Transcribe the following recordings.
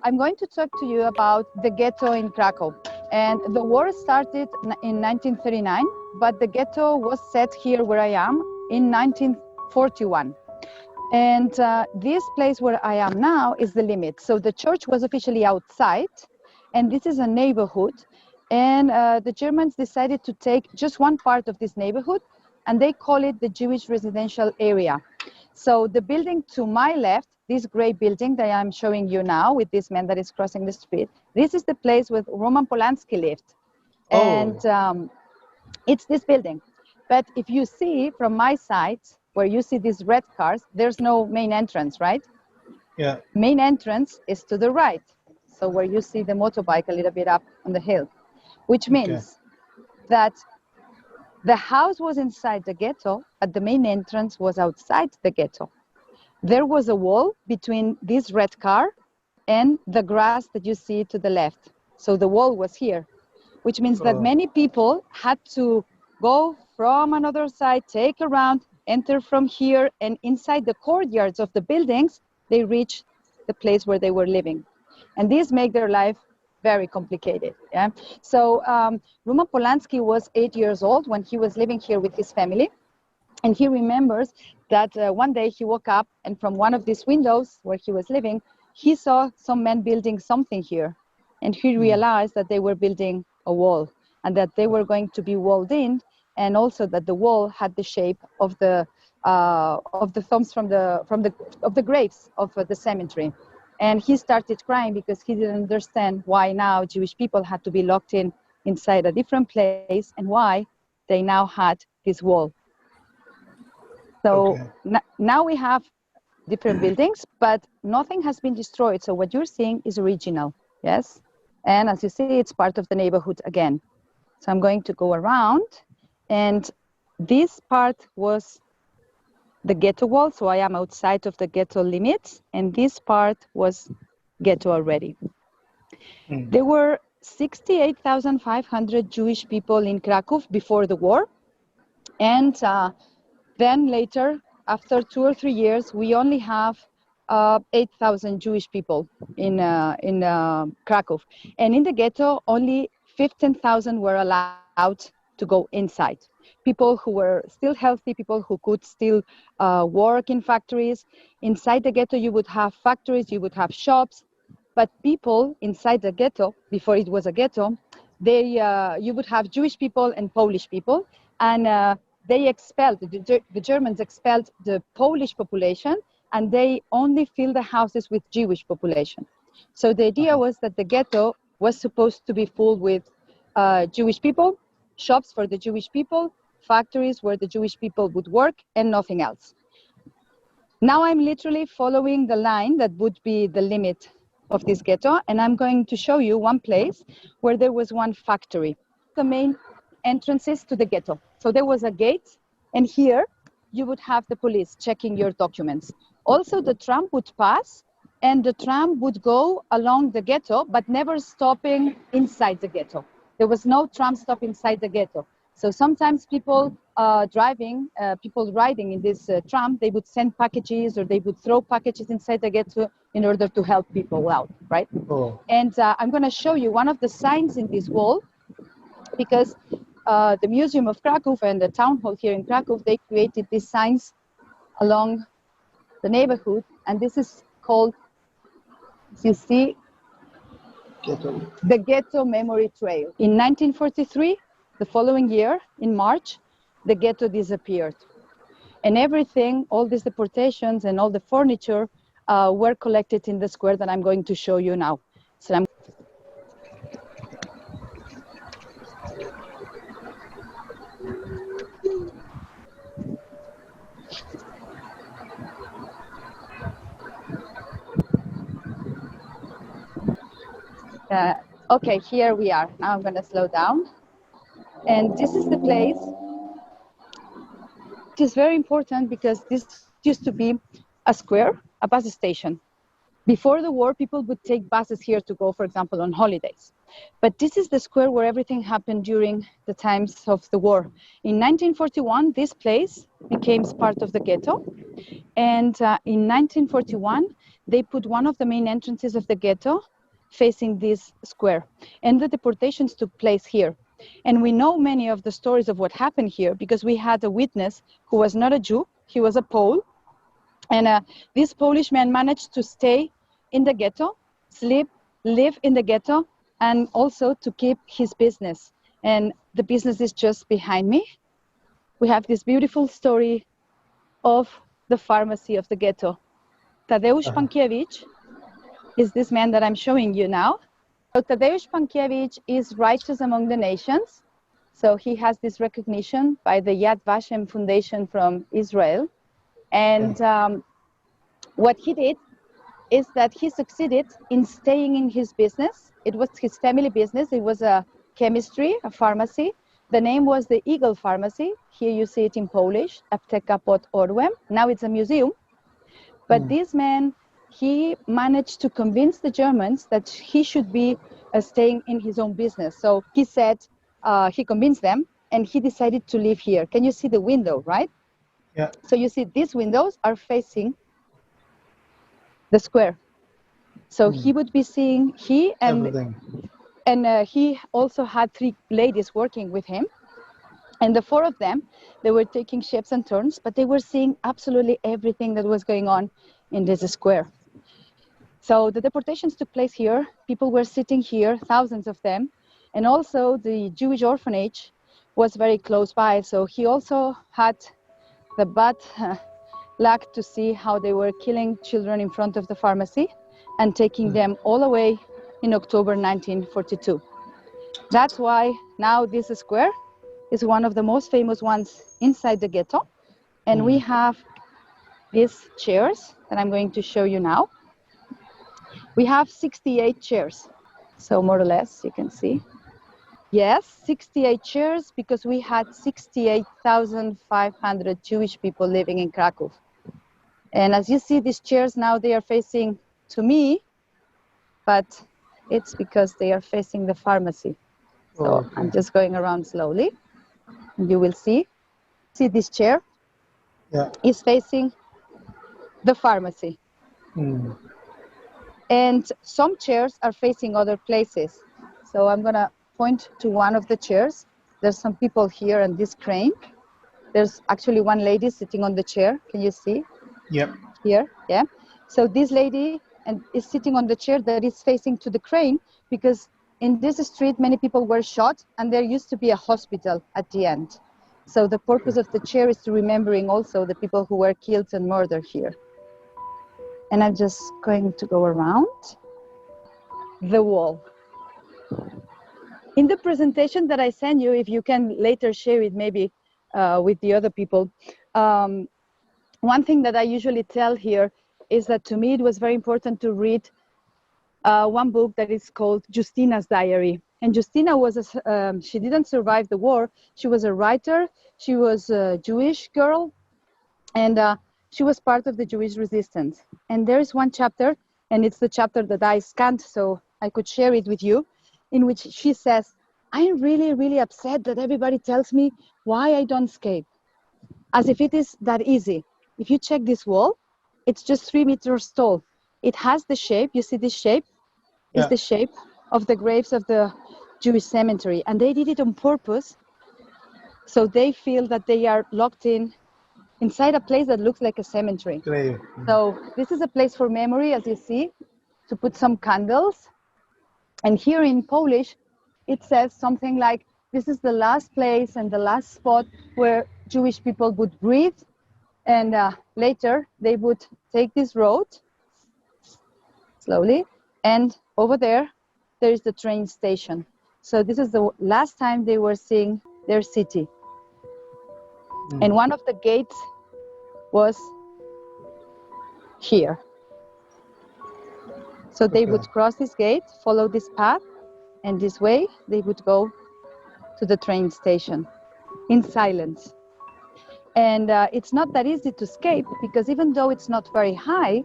I'm going to talk to you about the ghetto in Krakow. And the war started in 1939, but the ghetto was set here where I am in 1941. And this place where I am now is the limit. So the church was officially outside, and this is a neighborhood. And the Germans decided to take just one part of this neighborhood, and they call it the Jewish residential area. So the building to my left, this gray building that I'm showing you now with this man that is crossing the street, this is the place where Roman Polanski lived. Oh. And it's this building. But if you see from my side, where you see these red cars, there's no main entrance, right? Yeah. Main entrance is to the right. So where you see the motorbike a little bit up on the hill, which means that the house was inside the ghetto, but the main entrance was outside the ghetto. There was a wall between this red car and the grass that you see to the left. So the wall was here, which means that many people had to go from another side, take a round, enter from here, and inside the courtyards of the buildings, they reach the place where they were living. And this made their life very complicated. Yeah. So Roman Polanski was 8 years old when he was living here with his family. And he remembers that one day he woke up and from one of these windows where he was living, he saw some men building something here. And he realized that they were building a wall and that they were going to be walled in, and also that the wall had the shape of the thumbs from the graves of the cemetery. And he started crying because he didn't understand why now Jewish people had to be locked in inside a different place and why they now had this wall. So now we have different buildings, but nothing has been destroyed. So what you're seeing is original, yes? And as you see, it's part of the neighborhood again. So I'm going to go around, and this part was the ghetto wall. So I am outside of the ghetto limits, and this part was ghetto already. There were 68,500 Jewish people in Krakow before the war. And then later, after 2 or 3 years, we only have 8,000 Jewish people in Krakow. And in the ghetto, only 15,000 were allowed to go inside. People who were still healthy, people who could still work in factories. Inside the ghetto, you would have factories, you would have shops. But people inside the ghetto, before it was a ghetto, you would have Jewish people and Polish people. And they expelled, the Germans expelled the Polish population, and they only filled the houses with Jewish population. So the idea was that the ghetto was supposed to be full with Jewish people, shops for the Jewish people, factories where the Jewish people would work, and nothing else. Now I'm literally following the line that would be the limit of this ghetto, and I'm going to show you one place where there was one factory. The main entrances to the ghetto. So there was a gate, and here you would have the police checking your documents. Also, the tram would pass, and the tram would go along the ghetto, but never stopping inside the ghetto. There was no tram stop inside the ghetto. So sometimes people people riding in this tram, they would send packages or they would throw packages inside the ghetto in order to help people out, right? And I'm going to show you one of the signs in this wall, because the Museum of Krakow and the town hall here in Krakow, they created these signs along the neighborhood, and this is called, as you see, the Ghetto Memory Trail. In 1943, the following year, in March, the ghetto disappeared. And everything, all these deportations and all the furniture were collected in the square that I'm going to show you now. So I'm okay, here we are. Now I'm going to slow down. And this is the place. It is very important because this used to be a square, a bus station. Before the war, people would take buses here to go, for example, on holidays. But this is the square where everything happened during the times of the war. In 1941, this place became part of the ghetto. And in 1941, they put one of the main entrances of the ghetto facing this square. And the deportations took place here. And we know many of the stories of what happened here because we had a witness who was not a Jew, he was a Pole. And this Polish man managed to stay in the ghetto, sleep, live in the ghetto, and also to keep his business. And the business is just behind me. We have this beautiful story of the pharmacy of the ghetto. Tadeusz Pankiewicz is this man that I'm showing you now. So Tadeusz Pankiewicz is righteous among the nations. So he has this recognition by the Yad Vashem Foundation from Israel. And what he did is that he succeeded in staying in his business. It was his family business. It was a chemistry, a pharmacy. The name was the Eagle Pharmacy. Here you see it in Polish, Apteka pod Orłem. Now it's a museum. But this man, he managed to convince the Germans that he should be staying in his own business. So he said, he convinced them, and he decided to live here. Can you see the window, right? Yeah. So you see these windows are facing the square. So he would be seeing, he also had 3 ladies working with him. And the 4 of them, they were taking shifts and turns, but they were seeing absolutely everything that was going on in this square. So the deportations took place here. People were sitting here, thousands of them. And also the Jewish orphanage was very close by. So he also had the bad luck to see how they were killing children in front of the pharmacy and taking them all away in October 1942. That's why now this square is one of the most famous ones inside the ghetto. And we have these chairs that I'm going to show you now. We have 68 chairs. So more or less, you can see. Yes, 68 chairs because we had 68,500 Jewish people living in Krakow. And as you see, these chairs now, they are facing to me, but it's because they are facing the pharmacy. So I'm just going around slowly. And you will see this chair is facing the pharmacy. And some chairs are facing other places. So I'm going to point to one of the chairs. There's some people here on this crane. There's actually one lady sitting on the chair. Can you see? Yep. Here, yeah. So this lady is sitting on the chair that is facing to the crane because in this street, many people were shot and there used to be a hospital at the end. So the purpose of the chair is to remembering also the people who were killed and murdered here. And I'm just going to go around the wall. In the presentation that I send you, if you can later share it maybe with the other people, one thing that I usually tell here is that to me it was very important to read one book that is called Justina's Diary. And Justina was, she didn't survive the war. She was a writer. She was a Jewish girl. And she was part of the Jewish resistance. And there is one chapter, and it's the chapter that I scanned so I could share it with you, in which she says, I'm really, really upset that everybody tells me why I don't escape. As if it is that easy. If you check this wall, it's just 3 meters tall. It has the shape, you see this shape? It's the shape of the graves of the Jewish cemetery. And they did it on purpose. So they feel that they are locked inside a place that looks like a cemetery. So this is a place for memory, as you see, to put some candles. And here in Polish, it says something like, this is the last place and the last spot where Jewish people would breathe. And later they would take this road, slowly, and over there is the train station. So this is the last time they were seeing their city. And one of the gates was here. So they would cross this gate, follow this path, and this way they would go to the train station in silence. And it's not that easy to escape because even though it's not very high,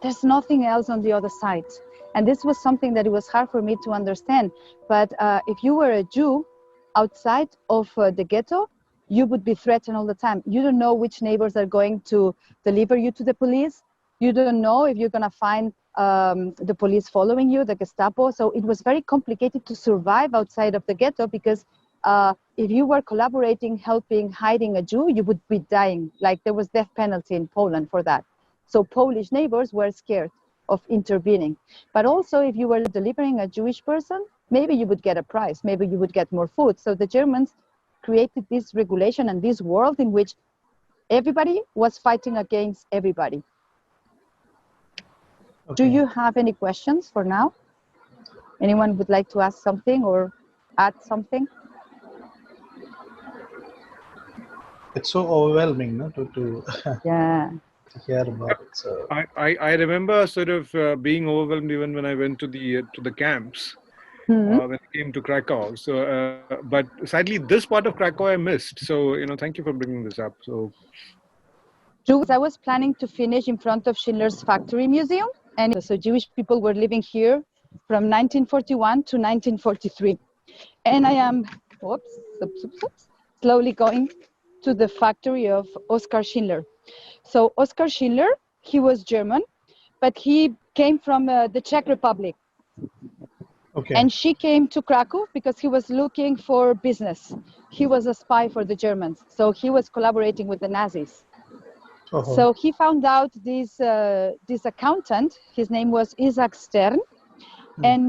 there's nothing else on the other side. And this was something that it was hard for me to understand. But if you were a Jew outside of the ghetto, you would be threatened all the time. You don't know which neighbors are going to deliver you to the police. You don't know if you're going to find the police following you, the Gestapo. So it was very complicated to survive outside of the ghetto because if you were collaborating, helping, hiding a Jew, you would be dying. Like there was death penalty in Poland for that. So Polish neighbors were scared of intervening. But also if you were delivering a Jewish person, maybe you would get a prize, maybe you would get more food. So the Germans created this regulation and this world in which everybody was fighting against everybody. Okay. Do you have any questions for now? Anyone would like to ask something or add something? It's so overwhelming, no, to Yeah. hear about it. So I remember sort of being overwhelmed even when I went to the camps Mm-hmm. when I came to Krakow. So, but sadly, this part of Krakow I missed. So, thank you for bringing this up. So, Jews, I was planning to finish in front of Schindler's Factory Museum, and so Jewish people were living here from 1941 to 1943. And I am, slowly going to the factory of Oscar Schindler. So Oscar Schindler, he was German, but he came from the Czech Republic. okay. And she came to Krakow because he was looking for business. He was a spy for the Germans, so he was collaborating with the Nazis. Uh-huh. So he found out this accountant, his name was Isaac Stern, and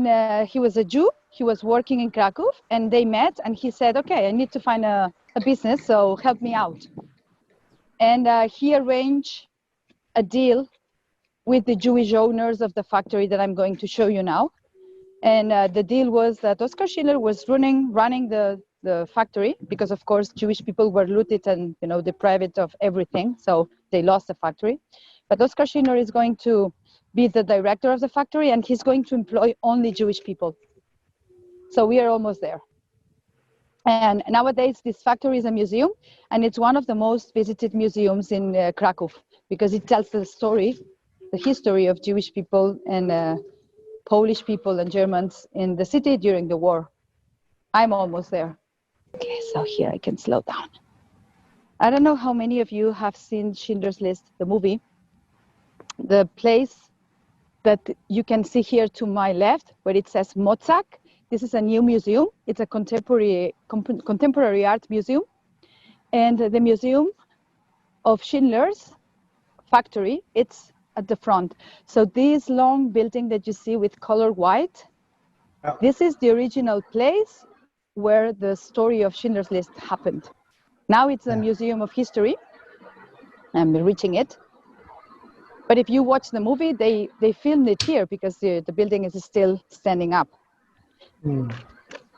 he was a Jew. He was working in Krakow, and they met, and he said, okay, I need to find a business, so help me out. And he arranged a deal with the Jewish owners of the factory that I'm going to show you now. And the deal was that Oscar Schindler was running the factory because, of course, Jewish people were looted and deprived of everything, so they lost the factory. But Oscar Schindler is going to be the director of the factory, and he's going to employ only Jewish people. So we are almost there. And nowadays, this factory is a museum, and it's one of the most visited museums in Krakow because it tells the story, the history of Jewish people and Polish people and Germans in the city during the war. I'm almost there. Okay, so here I can slow down. I don't know how many of you have seen Schindler's List, the movie. The place that you can see here to my left, where it says Mozak, this is a new museum. It's a contemporary art museum. And the museum of Schindler's factory, it's at the front. So this long building that you see with color white, this is the original place where the story of Schindler's List happened. Now it's a museum of history. I'm reaching it. But if you watch the movie, they filmed it here because the building is still standing up.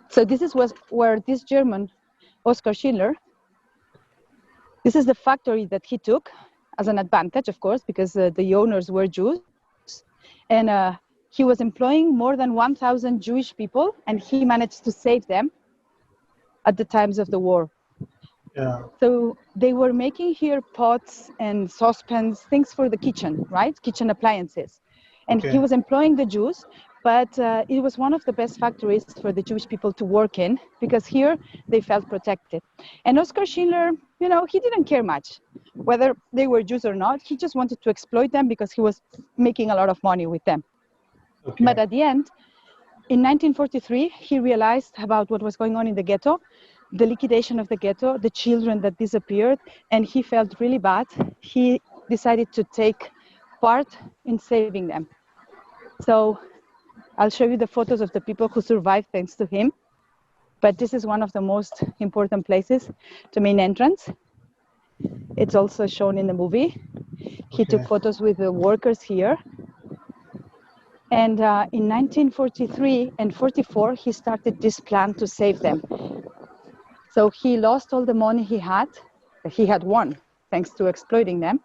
So this is where this German, Oscar Schindler, this is the factory that he took as an advantage, of course, because the owners were Jews. And he was employing more than 1,000 Jewish people, and he managed to save them at the times of the war. Yeah. So they were making here pots and saucepans, things for the kitchen, right? Kitchen appliances. And he was employing the Jews, but it was one of the best factories for the Jewish people to work in because here they felt protected. And Oscar Schindler, he didn't care much whether they were Jews or not. He just wanted to exploit them because he was making a lot of money with them. Okay. But at the end, in 1943, he realized about what was going on in the ghetto, the liquidation of the ghetto, the children that disappeared, and he felt really bad. He decided to take part in saving them. So I'll show you the photos of the people who survived thanks to him. But this is one of the most important places, the main entrance. It's also shown in the movie. He took photos with the workers here. And in 1943 and 44, he started this plan to save them. So he lost all the money he had won, thanks to exploiting them.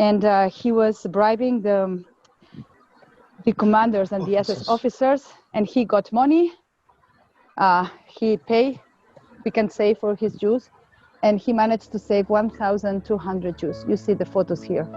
And he was bribing the commanders and the SS officers, and he got money. He paid, we can say, for his Jews, and he managed to save 1,200 Jews. You see the photos here.